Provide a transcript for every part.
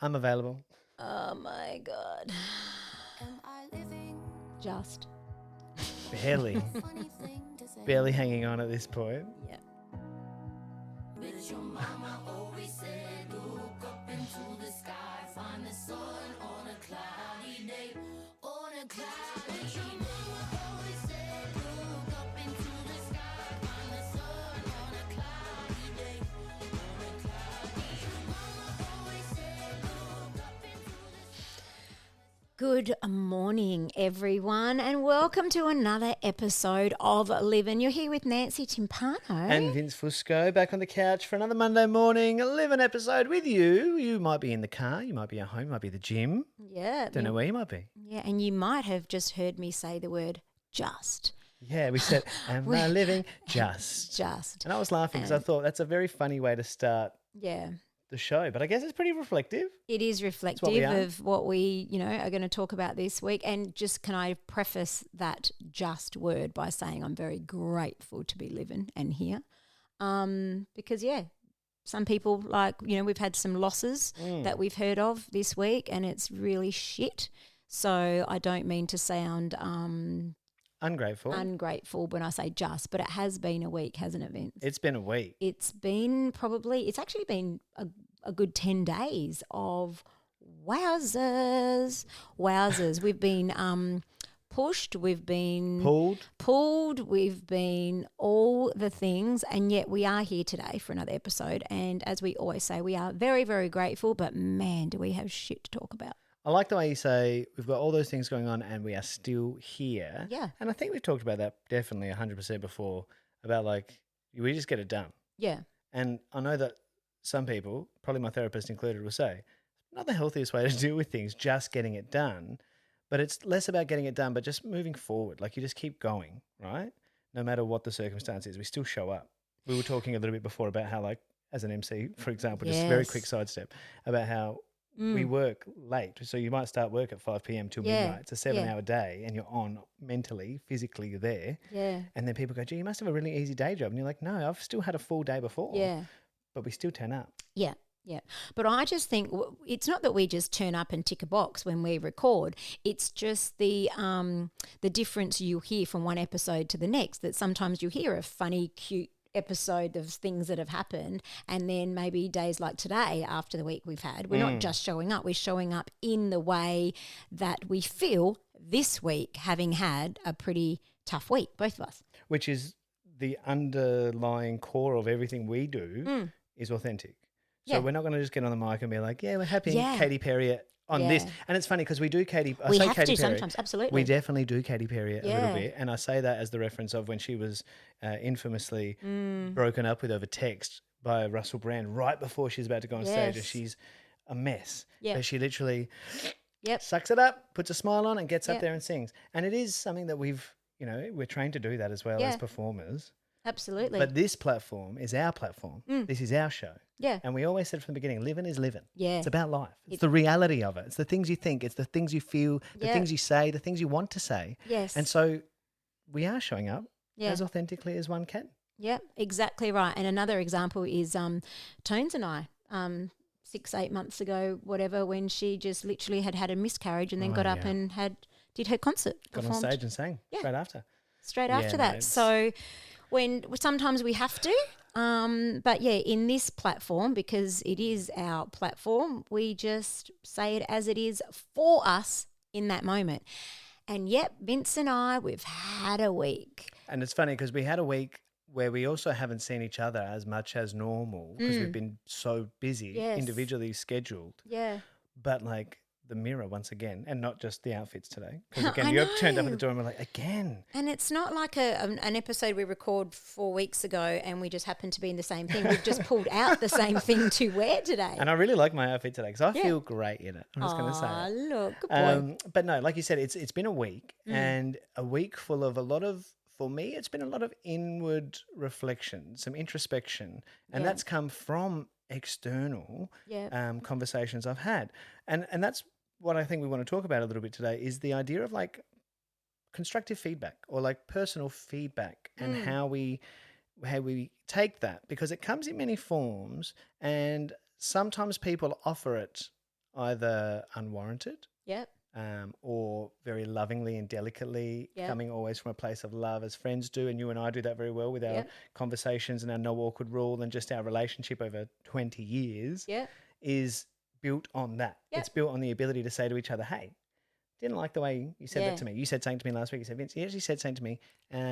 I'm available. Oh my God. Am I living? Just. Barely. Funny thing to say. Barely hanging on at this point. Yeah. But your mama always said, look up into the sky, find the sun on a cloudy day, on a cloudy day. Your mama always said, look up into the sky, find the sun on a cloudy day, on a cloudy day. Your mama always said, look up into the sky. Good morning, everyone, and welcome to another episode of Livin'. You're here with Nancy Timpano. And Vince Fusco back on the couch for another Monday morning Living episode with you. You might be in the car, you might be at home, you might be at the gym. Yeah. Don't know where you might be. Yeah, and you might have just heard me say the word just. Yeah, we said, am I living just? Just. And I was laughing because I thought that's a very funny way to start Yeah. the show, but I guess it's pretty reflective. It is what we reflective are. of what we, are going to talk about this week. And just can I preface that just word by saying I'm very grateful to be living and here. Because, some people we've had some losses that we've heard of this week and it's really shit. So I don't mean to sound Ungrateful. ungrateful when I say just, but it has been a week, hasn't it, Vince? It's been a week. It's actually been a good 10 days of wowzers. We've been pushed, we've been pulled, we've been all the things, and yet we are here today for another episode. And as we always say, we are very, very grateful, but man, do we have shit to talk about. I like the way you say we've got all those things going on and we are still here. Yeah. And I think we've talked about that definitely 100% before about we just get it done. Yeah. And I know that some people, probably my therapist included, will say, not the healthiest way to deal with things, just getting it done. But it's less about getting it done, but just moving forward. Like you just keep going, right? No matter what the circumstance is, we still show up. We were talking a little bit before about how, as an MC, for example, just a very quick sidestep, about how we work late. So you might start work at 5 p.m. till midnight. It's a 7-hour day and you're on mentally, physically, you're there. Yeah. And then people go, gee, you must have a really easy day job. And you're like, no, I've still had a full day before. Yeah. But we still turn up. Yeah. Yeah. But I just think it's not that we just turn up and tick a box when we record. It's just the difference you hear from one episode to the next, that sometimes you hear a funny, cute episode of things that have happened, and then maybe days like today after the week we've had, we're not just showing up, we're showing up in the way that we feel this week, having had a pretty tough week, both of us. Which is the underlying core of everything we do is authentic. So Yeah. we're not going to just get on the mic and be like, yeah, we're happy Yeah. Katy Perry on this. Yeah. And it's funny because we do Katy I We say have Katy to Perry. sometimes, absolutely. We definitely do Katy Perry a Yeah. little bit. And I say that as the reference of when she was infamously broken up with over text by Russell Brand right before she's about to go on stage. And Yes. she's a mess. Yeah. So she literally Yep. sucks it up, puts a smile on and gets Yep. up there and sings. And it is something that we're trained to do that as well Yeah. as performers. Absolutely. But this platform is our platform. This is our show. Yeah. And we always said from the beginning, living is living. Yeah. It's about life. It's the reality of it. It's the things you think. It's the things you feel, the Yeah. things you say, the things you want to say. Yes. And so we are showing up Yeah. as authentically as one can. Yeah, exactly right. And another example is Tones and I, 6-8 months ago, whatever, when she just literally had a miscarriage and then got up yeah. and did her concert. Got on performed stage and sang Yeah. straight after. straight Yeah, after no, that. it's- So when sometimes we have to, but yeah, in this platform, because it is our platform, we just say it as it is for us in that moment. And yep, Vince and I, we've had a week. And it's funny because we had a week where we also haven't seen each other as much as normal because we've been so busy, Yes. individually scheduled. Yeah. But the mirror once again, and not just the outfits today. Because I again, you turned up at know. the door and we're like, again. And it's not like an episode we record 4 weeks ago and we just happen to be in the same thing. We've just pulled out the same thing to wear today. And I really like my outfit today because I Yeah. feel great in it. I'm just going to say Aw, it. look, good boy. But no, like you said, it's been a week and a week full of for me, it's been a lot of inward reflection, some introspection. And Yeah. that's come from external Yeah. conversations I've had. And that's what I think we want to talk about a little bit today is the idea of constructive feedback or personal feedback and how we take that, because it comes in many forms and sometimes people offer it either unwarranted Yep. or very lovingly and delicately, Yep. coming always from a place of love, as friends do. And you and I do that very well with our Yep. conversations and our no awkward rule, and just our relationship over 20 years Yep. is built on that. Yep. It's built on the ability to say to each other, hey, didn't like the way you said Yeah. that to me. You said something to me last week. You said, Vince, you actually said something to me.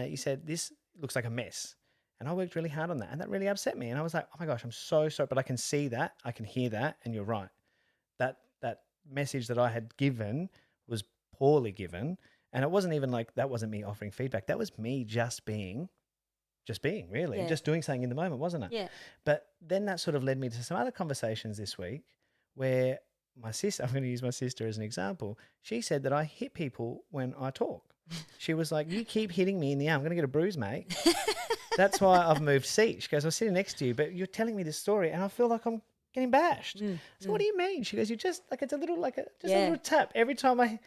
You said, this looks like a mess. And I worked really hard on that. And that really upset me. And I was like, oh my gosh, I'm so sorry. But I can see that. I can hear that. And you're right. That message that I had given was poorly given. And it wasn't even like, that wasn't me offering feedback. That was me just being really, Yeah. just doing something in the moment, wasn't it? Yeah. But then that sort of led me to some other conversations this week where my sister, I'm going to use my sister as an example. She said that I hit people when I talk. She was like, you keep hitting me in the arm. I'm going to get a bruise, mate. That's why I've moved seats. She goes, I was sitting next to you, but you're telling me this story and I feel like I'm getting bashed. So what do you mean? She goes, you just like, it's a little, like a little tap every time I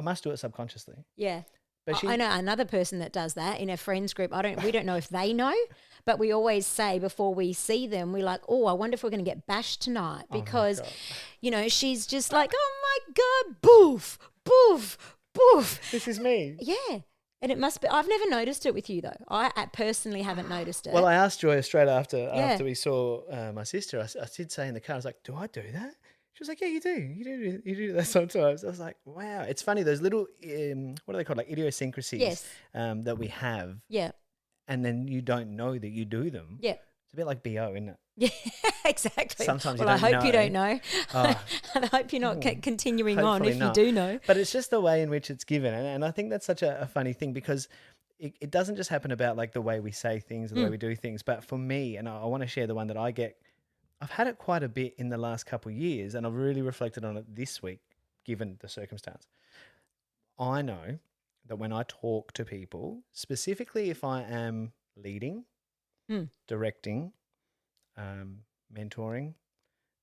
must do it subconsciously. Yeah. But I know another person that does that in a friends group. We don't know if they know, but we always say before we see them, we're like, oh, I wonder if we're going to get bashed tonight because, she's just like, oh my God, boof, boof, boof. this is me. Yeah. And it must be, I've never noticed it with you though. I personally haven't noticed it. Well, I asked Joy straight after we saw my sister. I did say in the car, I was like, "Do I do that?" She was like, "Yeah, you do. You do that sometimes." I was like, "Wow, it's funny those little what are they called? Like idiosyncrasies Yes. that we have, yeah. and then you don't know that you do them. Yeah. It's a bit like BO, isn't it? Yeah, exactly. Sometimes you well, I don't hope you know. don't know. Oh. And I hope you're not continuing on Hopefully if not. you do know. But it's just the way in which it's given, and I think that's such a funny thing because it doesn't just happen about like the way we say things or the way we do things. But for me, and I want to share the one that I get. I've had it quite a bit in the last couple of years, and I've really reflected on it this week, given the circumstance. I know that when I talk to people, specifically if I am leading, directing, mentoring,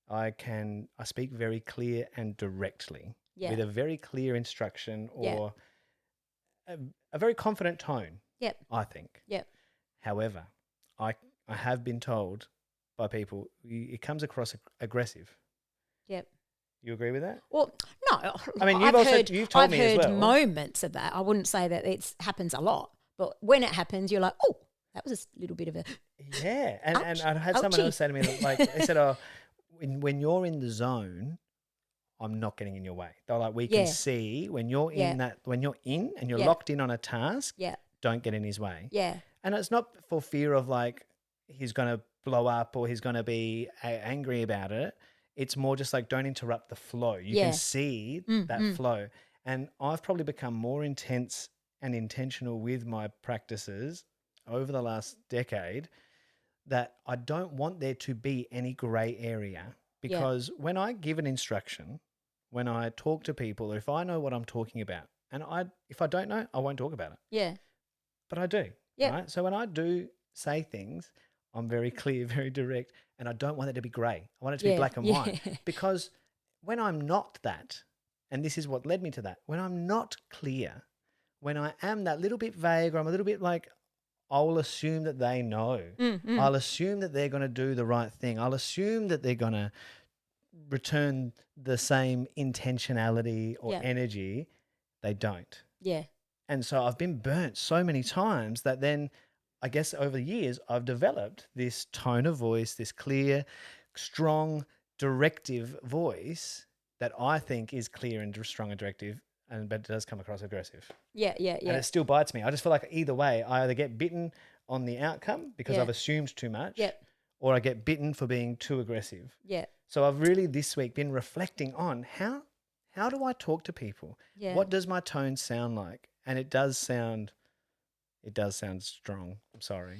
I speak very clear and directly with a very clear instruction or a very confident tone. Yep. I think. Yep. However, I have been told by people it comes across aggressive. Yep. You agree with that? Well, no. I mean, I've told I've me as heard well. moments of that. I wouldn't say that it happens a lot, but when it happens, you're like, oh, that was a little bit of a. Yeah, and I had someone Ouchie. else say to me that, like they said, "Oh, when you're in the zone, I'm not getting in your way." They're like, "We can see when you're in when you're in and you're locked in on a task, Yeah. don't get in his way." Yeah. And it's not for fear of like he's going to blow up or he's going to be angry about it. It's more just like don't interrupt the flow. You can see that flow. And I've probably become more intense and intentional with my practices over the last decade that I don't want there to be any gray area because when I give an instruction, when I talk to people, if I know what I'm talking about, and if I don't know, I won't talk about it. Yeah. But I do. Yeah. Right? So when I do say things, I'm very clear, very direct, and I don't want it to be grey. I want it to be black and white because when I'm not that, and this is what led me to that, when I'm not clear, when I am that little bit vague or I'm a little bit like, I'll assume that they know. I'll assume that they're going to do the right thing. I'll assume that they're going to return the same intentionality or energy. They don't. Yeah. And so I've been burnt so many times that then I guess over the years I've developed this tone of voice, this clear, strong, directive voice that I think is clear and strong and directive, but it does come across aggressive. Yeah. Yeah. Yeah. And it still bites me. I just feel like either way, I either get bitten on the outcome because I've assumed too much, or I get bitten for being too aggressive. Yeah. So I've really this week been reflecting on how do I talk to people? Yeah. What does my tone sound like? And it does sound strong. I'm sorry.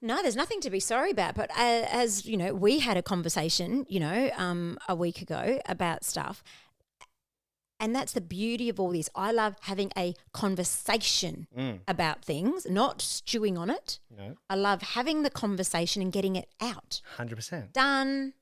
No, there's nothing to be sorry about. But as you know, we had a conversation, a week ago about stuff. And that's the beauty of all this. I love having a conversation about things, not stewing on it. No. I love having the conversation and getting it out. 100%. Done.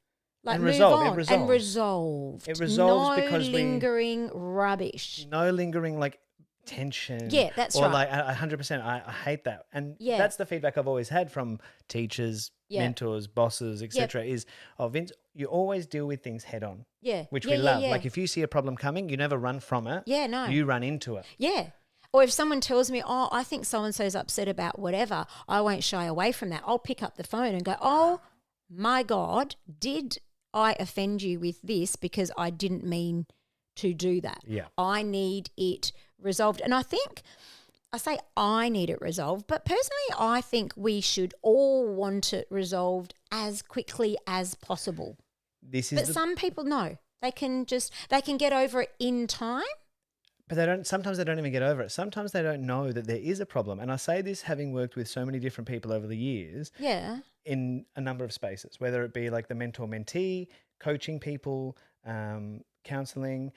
Like And move resolved. It on. resolved. And resolved. It resolves no because lingering rubbish. No lingering like tension. Yeah, that's or right. Like 100%. I hate that. And Yeah. that's the feedback I've always had from teachers, mentors, bosses, etc. is, oh, Vince, you always deal with things head on, Yeah. which yeah, we love. Yeah. Like if you see a problem coming, you never run from it. Yeah, no. You run into it. Yeah. Or if someone tells me, oh, I think so-and-so's upset about whatever, I won't shy away from that. I'll pick up the phone and go, oh, my God, did I offend you with this because I didn't mean to do that? Yeah. I need it resolved. And I think, I say I need it resolved, but personally I think we should all want it resolved as quickly as possible. This is But some people, no. They can get over it in time. But they don't. Sometimes they don't even get over it. Sometimes they don't know that there is a problem. And I say this having worked with so many different people over the years Yeah. in a number of spaces, whether it be like the mentor-mentee, coaching people, counselling.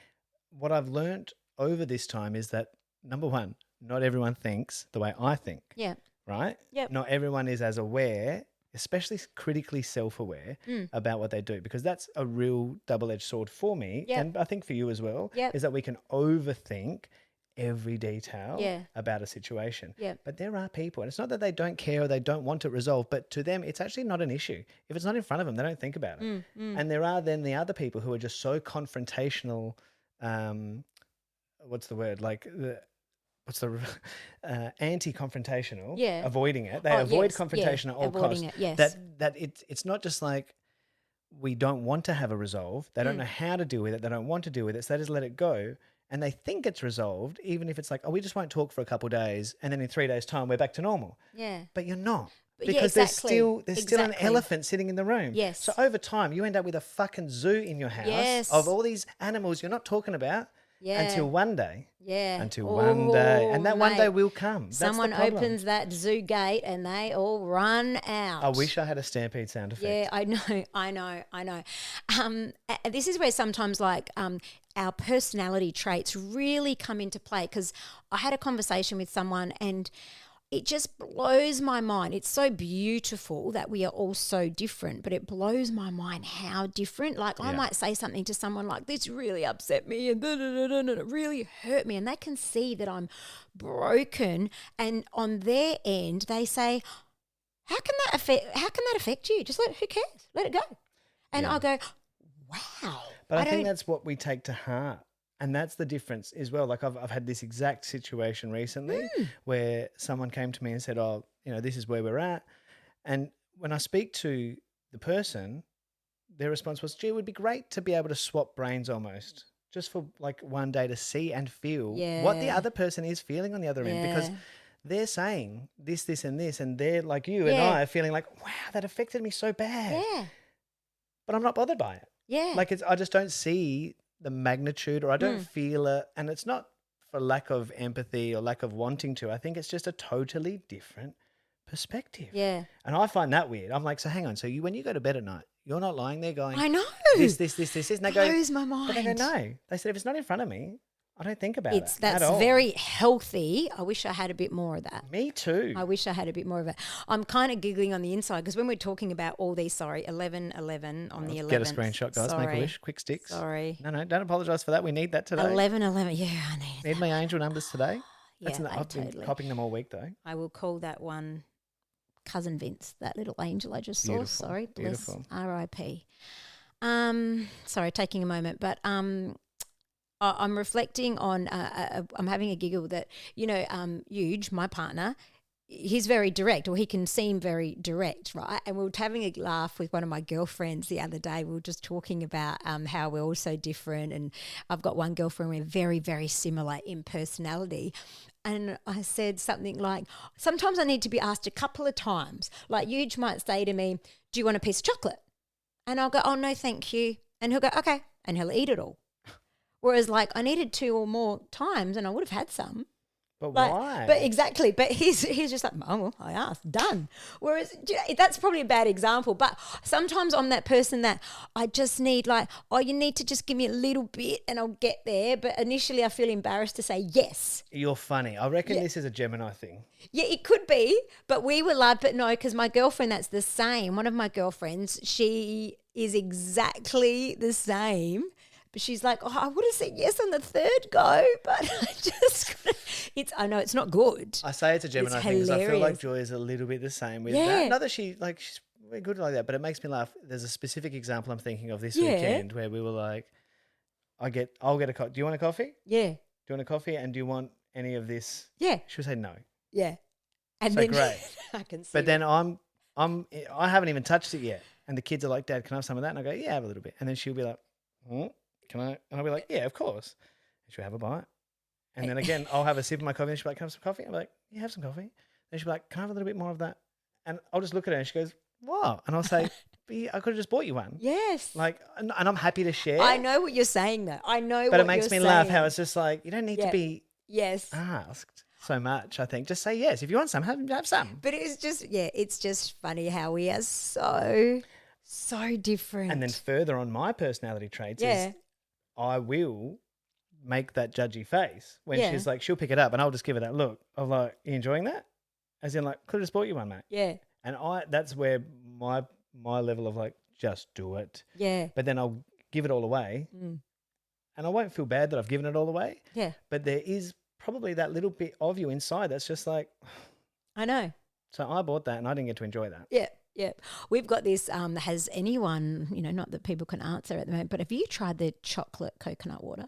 What I've learnt over this time is that, number one, not everyone thinks the way I think, Yeah. right? Yep. Not everyone is as aware, especially critically self-aware about what they do, because that's a real double-edged sword for me, Yep. and I think for you as well, Yep. is that we can overthink every detail Yeah. about a situation. Yep. But there are people, and it's not that they don't care or they don't want it resolved, but to them, it's actually not an issue. If it's not in front of them, they don't think about it. And there are then the other people who are just so confrontational, what's the word? Anti-confrontational, Yeah. avoiding it. They Oh, avoid yes, confrontation yeah, at all avoiding costs. it, yes. That it's not just like we don't want to have a resolve. They don't know how to deal with it. They don't want to deal with it. So they just let it go. And they think it's resolved, even if it's like, oh, we just won't talk for a couple of days. And then in 3 days' time, we're back to normal. Yeah. But you're not. But yeah, Because exactly, there's still an exactly. elephant sitting in the room. Yes. So over time, you end up with a fucking zoo in your house Yes. of all these animals you're not talking about Yeah. until one day. Yeah. Until one day. And that one day mate. will come. That's the Someone problem. opens that zoo gate and they all run out. I wish I had a stampede sound effect. Yeah, I know. This is where sometimes our personality traits really come into play, because I had a conversation with someone and it just blows my mind. It's so beautiful that we are all so different, but it blows my mind how different. Like I Yeah. might say something to someone like, this really upset me and it really hurt me, and they can see that I'm broken, and on their end they say, how can that affect you? Just who cares? Let it go. And Yeah. I go, wow. But I think don't- that's what we take to heart. And that's the difference as well. Like I've had this exact situation recently where someone came to me and said, oh, this is where we're at. And when I speak to the person, their response was, gee, it would be great to be able to swap brains almost, just for like one day to see and feel what the Yeah. other person is feeling on the other end. Because Yeah. they're saying this, and this, and they're like you and Yeah. I are feeling like, wow, that affected me so bad. Yeah. But I'm not bothered by it. Yeah. Like I just don't see the magnitude, or I don't Mm. feel it. And it's not for lack of empathy or lack of wanting to. I think it's just a totally different perspective. Yeah. And I find that weird. I'm like, so hang on. So when you go to bed at night, you're not lying there going, I know. this. And they go, blows my mind. but they go, no. They said, if it's not in front of me, I don't think about it That's at all. very healthy. I wish I had a bit more of that. Me too. I wish I had a bit more of it. I'm kind of giggling on the inside because when we're talking about all these, 11/11 on the 11th. Get a screenshot, guys. Make Sorry. a wish. Quick sticks. Sorry. No, don't apologise for that. We need that today. 11/11. Yeah, I need Need my angel numbers today. That's Yeah, I've been totally. copying them all week though. I will call that one Cousin Vince, that little angel I just saw. Beautiful, Sorry, bless beautiful. R.I.P. Sorry, taking a moment, but I'm reflecting on. I'm having a giggle that Huge, my partner, he's very direct, or he can seem very direct, right? And we were having a laugh with one of my girlfriends the other day. We were just talking about how we're all so different, and I've got one girlfriend we're very, very similar in personality. And I said something like, sometimes I need to be asked a couple of times. Like Huge might say to me, do you want a piece of chocolate? And I'll go, oh, no, thank you. And he'll go, okay. And he'll eat it all. Whereas like I needed 2 or more times and I would have had some. But Like, why? But exactly. But he's just like, oh, well, I asked, done. Whereas that's probably a bad example. But sometimes I'm that person that I just need you need to just give me a little bit and I'll get there. But initially I feel embarrassed to say yes. You're funny. I reckon this is a Gemini thing. Yeah, it could be. But we were like, but no, because my girlfriend, that's the same. One of my girlfriends, she is exactly the same. But she's like, oh, I would have said yes on the third go, but I just I know it's not good. I say it's a Gemini thing because I feel like hilarious. Joy is a little bit the same with Yeah. that. Not that she's we're good like that, but it makes me laugh. There's a specific example I'm thinking of this Yeah. weekend where we were like, I'll get a coffee. Do you want a coffee? Yeah. Do you want a coffee? And do you want any of this? Yeah. She would say no. Yeah. And So then great. I can see. But then I haven't even touched it yet. And the kids are like, Dad, can I have some of that? And I go, yeah, have a little bit. And then she'll be like, can I? And I'll be like, yeah, of course. And she'll have a bite. And then again, I'll have a sip of my coffee and she'll be like, can I have some coffee? I'm like, yeah, have some coffee. Then she'll be like, can I have a little bit more of that? And I'll just look at her and she goes, what? And I'll say, I could have just bought you one. yes. Like, and I'm happy to share. I know what you're saying though. I know But what it makes me you're laugh saying. how it's just like, you don't need Yeah. to be Yes. asked so much, I think. Just say yes. If you want some, have some. But it's just funny how we are so different. And then further on my personality traits yeah. is I will make that judgy face when Yeah. she's like, she'll pick it up and I'll just give her that look of like, you enjoying that? As in like, could have just bought you one, mate. Yeah. And that's where my level of like, just do it. Yeah. But then I'll give it all away Mm. and I won't feel bad that I've given it all away. Yeah. But there is probably that little bit of you inside that's just like, I know. so I bought that and I didn't get to enjoy that. Yeah. Yeah. We've got this, has anyone, not that people can answer at the moment, but have you tried the chocolate coconut water?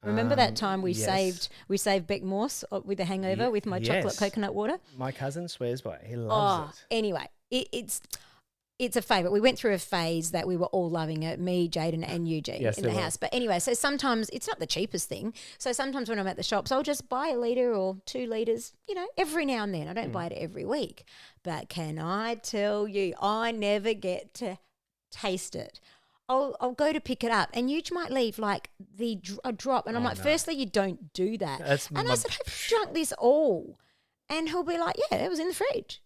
Remember that time we yes. saved Beck Morse with a hangover with my chocolate yes. coconut water? My cousin swears by it. He loves it. Anyway, it's a favourite. We went through a phase that we were all loving it, me, Jaden and Eugene Yes, in the they were. house. But anyway, so sometimes it's not the cheapest thing. So sometimes when I'm at the shops, I'll just buy a litre or 2 litres, every now and then. I don't buy it every week. But can I tell you, I never get to taste it. I'll go to pick it up and you might leave like a drop. And I'm like, firstly, you don't do that. That's and I my- said, have you drunk this all? And he'll be like, yeah, it was in the fridge.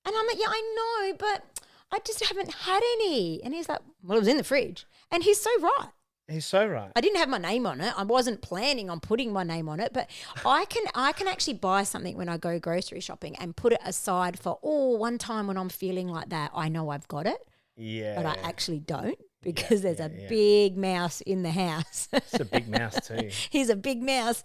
And I'm like, yeah, I know, but I just haven't had any. And he's like, well, it was in the fridge. And he's so right. He's so right. I didn't have my name on it. I wasn't planning on putting my name on it, but I can actually buy something when I go grocery shopping and put it aside for, one time when I'm feeling like that, I know I've got it, Yeah. but I actually don't because there's a yeah. big mouse in the house. It's a big mouse too. He's a big mouse.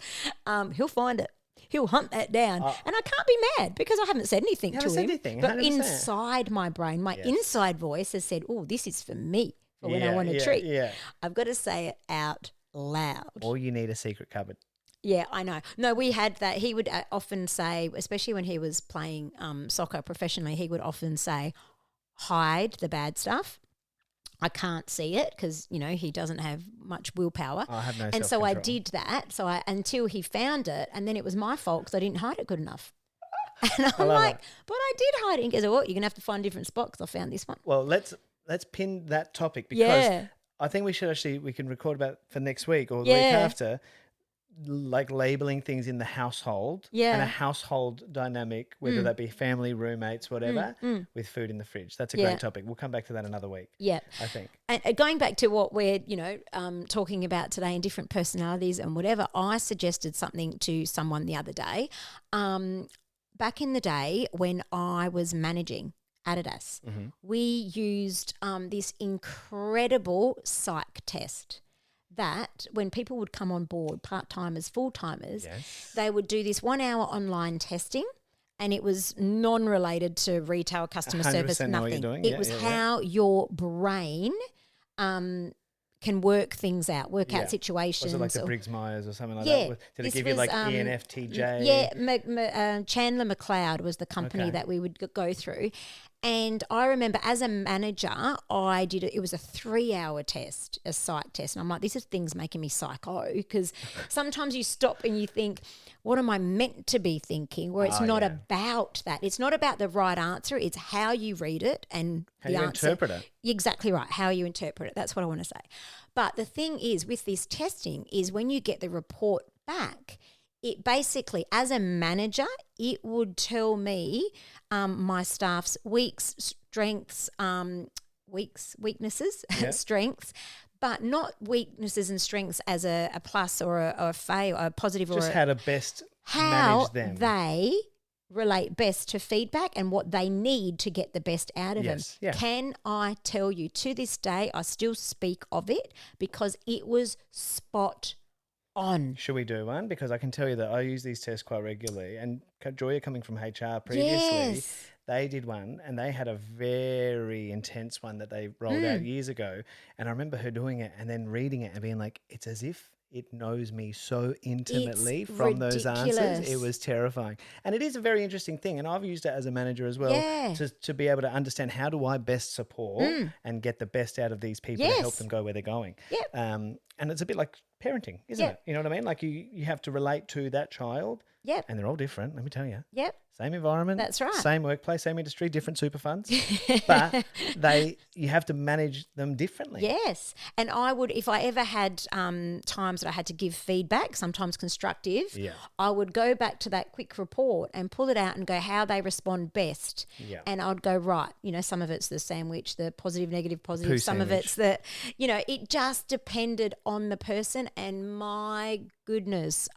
He'll find it. He'll hunt that down. And I can't be mad because I haven't said anything You to haven't him. said anything, But 100%. inside my brain, my Yes. inside voice has said, oh, this is for me for when I Yeah, want a yeah, treat. yeah. I've got to say it out loud. Or you need a secret cupboard. Yeah, I know. No, we had that. He would often say, especially when he was playing soccer professionally, he would often say, hide the bad stuff. I can't see it because, he doesn't have much willpower. I have no And so I self-control. did that. So until he found it, and then it was my fault because I didn't hide it good enough. And I'm love like, it. but I did hide it. He goes, well, you're going to have to find a different spot because I found this one. Well, let's pin that topic because Yeah. I think we can record about for next week or the week Yeah. after, like labeling things in the household and Yeah. a household dynamic, whether that be family, roommates, whatever, with food in the fridge. That's a Yeah. great topic. We'll come back to that another week, Yeah. I think. And going back to what we're, talking about today and different personalities and whatever, I suggested something to someone the other day. Back in the day when I was managing Adidas, we used this incredible psych test that when people would come on board, part-timers, full-timers, Yes. they would do this 1 hour online testing. And it was non-related to retail customer service, 100% know what you're nothing. doing. It Yeah, was yeah, yeah. how your brain can work things out, work Yeah. out situations. Was it like the or- Briggs Myers or something like Yeah, that? Did it this give you was, like ENFTJ? Yeah, Chandler McLeod was the company Okay. that we would go through. And I remember as a manager, I did it. It was a 3-hour test, a psych test. And I'm like, this is things making me psycho because sometimes you stop and you think, what am I meant to be thinking? Where it's not yeah. about that. It's not about the right answer. It's how you read it and How the you answer. interpret it. Exactly right. How you interpret it. That's what I want to say. But the thing is with this testing is when you get the report back, it basically, as a manager, it would tell me my staff's strengths, weaknesses, Yeah. strengths, but not weaknesses and strengths as a plus or a fail, a positive Just or a, how to best how manage them. they relate best to feedback and what they need to get the best out of Yes, them. yeah. Can I tell you, to this day, I still speak of it because it was spot on. Should we do one? Because I can tell you that I use these tests quite regularly. And Joya, coming from HR previously, Yes. they did one and they had a very intense one that they rolled out years ago. And I remember her doing it and then reading it and being like, it's as if it knows me so intimately from those answers. ridiculous. It was terrifying. And it is a very interesting thing. And I've used it as a manager as well Yeah. to be able to understand how do I best support and get the best out of these people to help Yes. them go where they're going. Yep. And it's a bit like parenting, isn't Yep. it? You know what I mean? Like you have to relate to that child Yep. and they're all different, let me tell you. Yep. Same environment, That's right. same workplace, same industry, different super funds, but you have to manage them differently. Yes. And I would, if I ever had times that I had to give feedback, sometimes constructive, Yeah. I would go back to that quick report and pull it out and go how they respond best. Yeah. And I'd go, right, some of it's the sandwich, the positive, negative, positive. Poo Some of sandwich. it's the, it just depended on the person. And my goodness,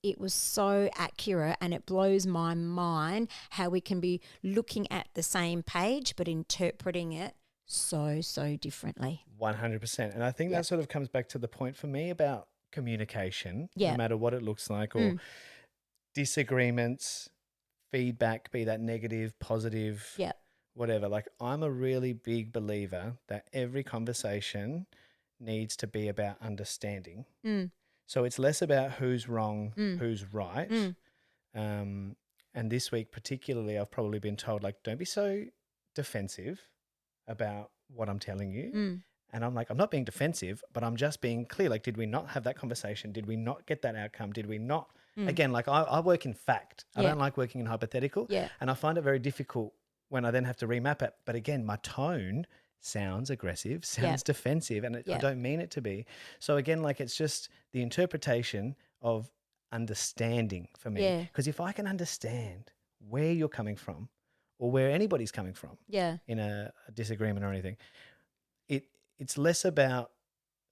it was so accurate, and it blows my mind how we can be looking at the same page but interpreting it so differently. 100%. And I think that sort of comes back to the point for me about communication, Yeah. no matter what it looks like, or disagreements, feedback, be that negative, positive, Yeah. whatever. Like, I'm a really big believer that every conversation needs to be about understanding. So it's less about who's wrong, who's right. And this week particularly, I've probably been told, like, don't be so defensive about what I'm telling you. And I'm like, I'm not being defensive, but I'm just being clear. Like, did we not have that conversation? Did we not get that outcome? Did we not? Again, like I work in fact. I Yeah. don't like working in hypothetical. Yeah. And I find it very difficult when I then have to remap it. But again, my tone sounds aggressive, sounds defensive, and I don't mean it to be. So again, like, it's just the interpretation of understanding for me. Yeah. Because if I can understand where you're coming from or where anybody's coming from Yeah. in a disagreement or anything, it's less about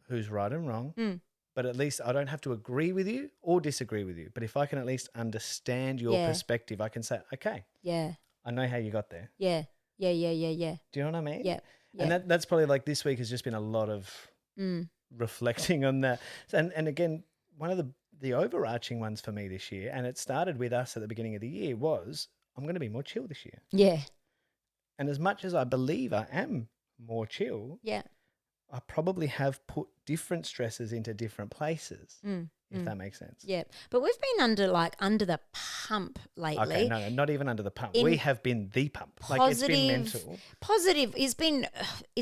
who's right and wrong, but at least I don't have to agree with you or disagree with you. But if I can at least understand your Yeah. perspective, I can say, okay, Yeah. I know how you got there. Yeah. Yeah. Yeah. Yeah. Yeah. Do you know what I mean? Yeah. And that's probably, like, this week has just been a lot of reflecting on that. And again, one of the overarching ones for me this year, and it started with us at the beginning of the year, was I'm going to be more chill this year. Yeah. And as much as I believe I am more chill, Yeah. I probably have put different stresses into different places, if that makes sense. Yeah. But we've been under the pump lately. Okay, no, not even under the pump. In We have been the pump. Like, it's been mental. Positive. It's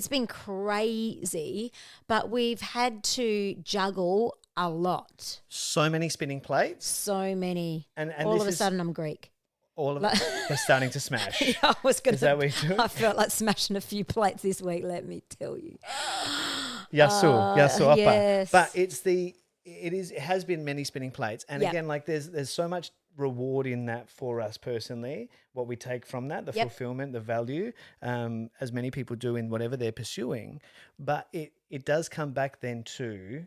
been crazy, but we've had to juggle a lot. So many spinning plates. So many. And all this of a is sudden I'm Greek. all of they're starting to smash. I was going Is that what you're doing? I felt like smashing a few plates this week, let me tell you. Yasu apa. yes. But it has been many spinning plates. And Yep. again, like, there's so much reward in that for us personally, what we take from that, the Yep. fulfillment, the value, as many people do in whatever they're pursuing. But it does come back then to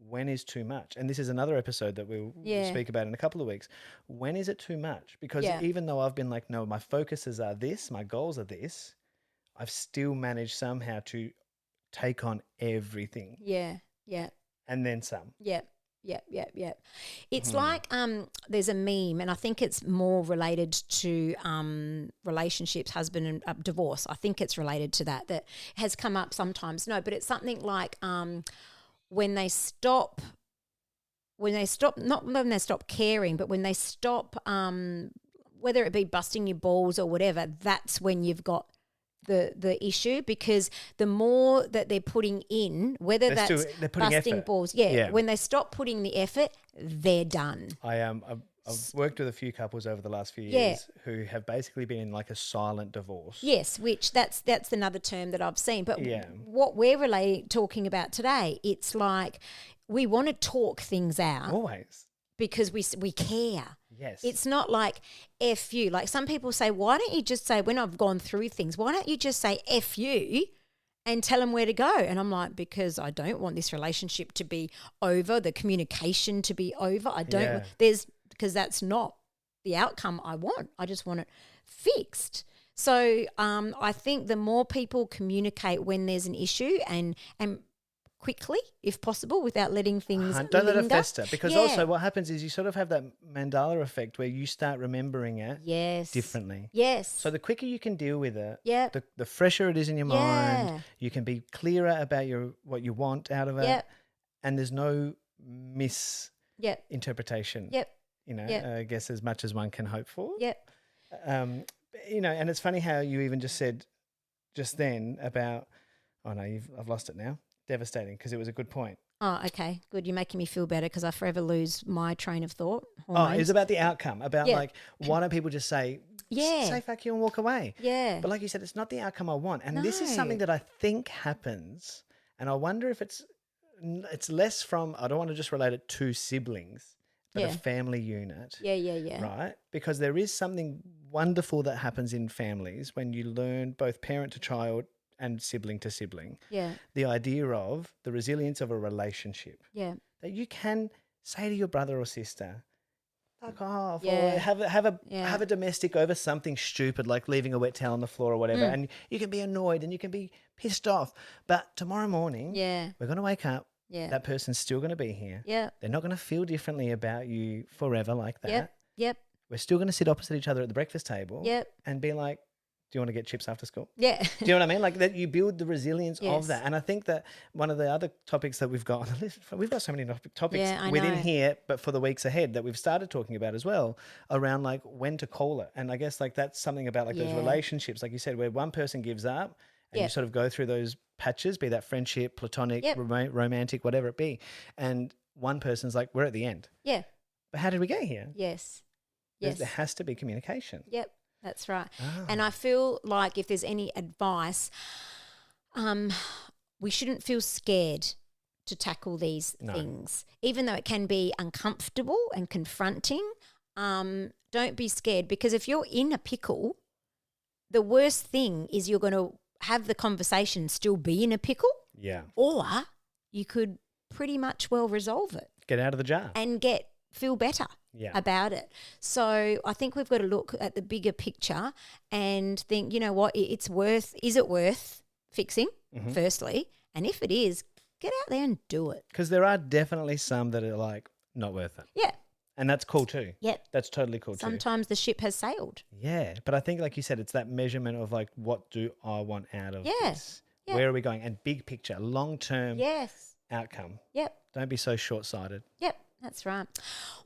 when is too much. And this is another episode that we'll Yeah. speak about in a couple of weeks. When is it too much? Because Yeah. even though I've been like, no, my focuses are this, my goals are this, I've still managed somehow to take on everything Yeah. Yeah. and then some. Yep. Yep. Yep. Yep. It's Hmm. like there's a meme, and I think it's more related to relationships, husband and divorce. I think it's related to that has come up sometimes. No, but it's something like when they stop, not when they stop caring, but when they stop, whether it be busting your balls or whatever, that's when you've got the issue, because the more that they're putting in, whether They're that's putting busting effort. balls, Yeah. when they stop putting the effort, they're done. I've worked with a few couples over the last few Yeah. years who have basically been in like a silent divorce. Yes, which that's another term that I've seen. But Yeah. what we're talking about today, it's like we want to talk things out Always. because we care. Yes. It's not like F you. Like some people say, why don't you just say, when I've gone through things, why don't you just say F you and tell them where to go? And I'm like, because I don't want this relationship to be over, the communication to be over. I don't, Yeah. because that's not the outcome I want. I just want it fixed. So I think the more people communicate when there's an issue and quickly, if possible, without letting things Don't let it linger. fester, because Yeah. also what happens is you sort of have that Mandela effect where you start remembering it Yes. differently. Yes. So the quicker you can deal with it, Yep. the fresher it is in your Yeah. mind. You can be clearer about what you want out of it, Yep. and there's no misinterpretation. Yep. Yep. I guess as much as one can hope for. Yep. And it's funny how you even just said just then about, oh no, I've lost it now. Devastating, because it was a good point. Oh, okay. Good. You're making me feel better because I forever lose my train of thought. Oh, it Hormones. was about the outcome, about Yeah. like, why don't people just say, Yeah. say fuck you and walk away? Yeah. But like you said, it's not the outcome I want. And this is something No. that I think happens. And I wonder if it's less from, I don't want to just relate it to siblings, but a Yeah. family unit. Yeah. Right? Because there is something wonderful that happens in families when you learn both parent to child and sibling to sibling. Yeah. The idea of the resilience of a relationship, Yeah. that you can say to your brother or sister, fuck off, Yeah. or have a domestic over something stupid like leaving a wet towel on the floor or whatever, and you can be annoyed and you can be pissed off. But tomorrow morning, Yeah. we're going to wake up. Yeah. That person's still going to be here. Yeah. They're not going to feel differently about you forever like that. Yep. Yep. We're still going to sit opposite each other at the breakfast table. Yep. And be like, do you want to get chips after school? Yeah. Do you know what I mean? Like that, you build the resilience Yes. of that. And I think that one of the other topics that we've got on the list, we've got so many topics Yeah, I within know. here, but for the weeks ahead that we've started talking about as well, around like when to call it. And I guess like that's something about like those Yeah. relationships, like you said, where one person gives up and you Yep. sort of go through those patches, be that friendship, platonic, Yep. romantic, whatever it be. And one person's like, we're at the end. Yeah. But how did we get here? Yes. There Yes. has to be communication. Yep. That's right. Ah. And I feel like if there's any advice, we shouldn't feel scared to tackle these No. things, even though it can be uncomfortable and confronting. Don't be scared, because if you're in a pickle, the worst thing is you're going to have the conversation still be in a pickle, Yeah. or you could pretty much well resolve it Get out of the jar. and feel better Yeah. about it. So I think we've got to look at the bigger picture and think, you know what, is it worth fixing, Mm-hmm. firstly? And if it is, get out there and do it. Because there are definitely some that are like not worth it. Yeah. And that's cool too. Yep. That's totally cool too. Sometimes the ship has sailed. Yeah. But I think, like you said, it's that measurement of like, what do I want out of Yeah. this? Yeah. Where are we going? And big picture, long term Yes. outcome. Yep. Don't be so short sighted. Yep. That's right.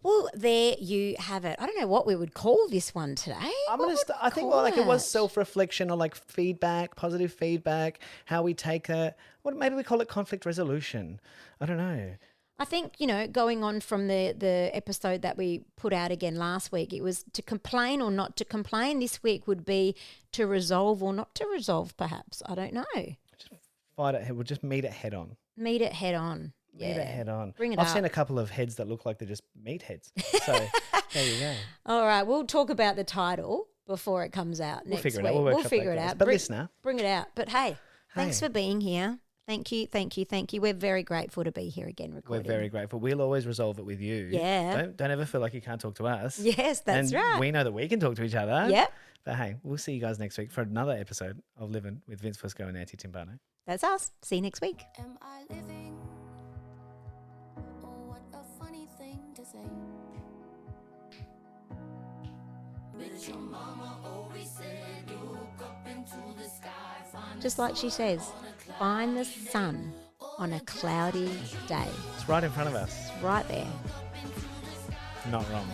Well, there you have it. I don't know what we would call this one today. I'm What gonna. would I think we well, like it call was self-reflection or like feedback, positive feedback, how we take that. What maybe we call it conflict resolution. I don't know. I think, going on from the episode that we put out again last week, it was to complain or not to complain. This week would be to resolve or not to resolve, perhaps. I don't know. Fight it. We'll just meet it head on. Meet it head on. Meet it head on. Bring it I've up. seen a couple of heads that look like they're just meat heads. So there you go. All right, we'll talk about the title before it comes out next figure it week. out. We'll workshop that, figure it guys. out. But listener. Bring it out. But hey, thanks Hey. for being here. Thank you. We're very grateful to be here again We're recording. very grateful. We'll always resolve it with you. Yeah. Don't ever feel like you can't talk to us. Yes, that's and right. We know that we can talk to each other. Yep, But hey, we'll see you guys next week for another episode of Living with Vince Fusco and Auntie Timbano. that's us. See you next week. Am I living? Oh, what a funny thing to say. But your mama always said, look up into the sky, find Just like she says, find the sun on a cloudy day. It's right in front of us. It's right there. Not wrong.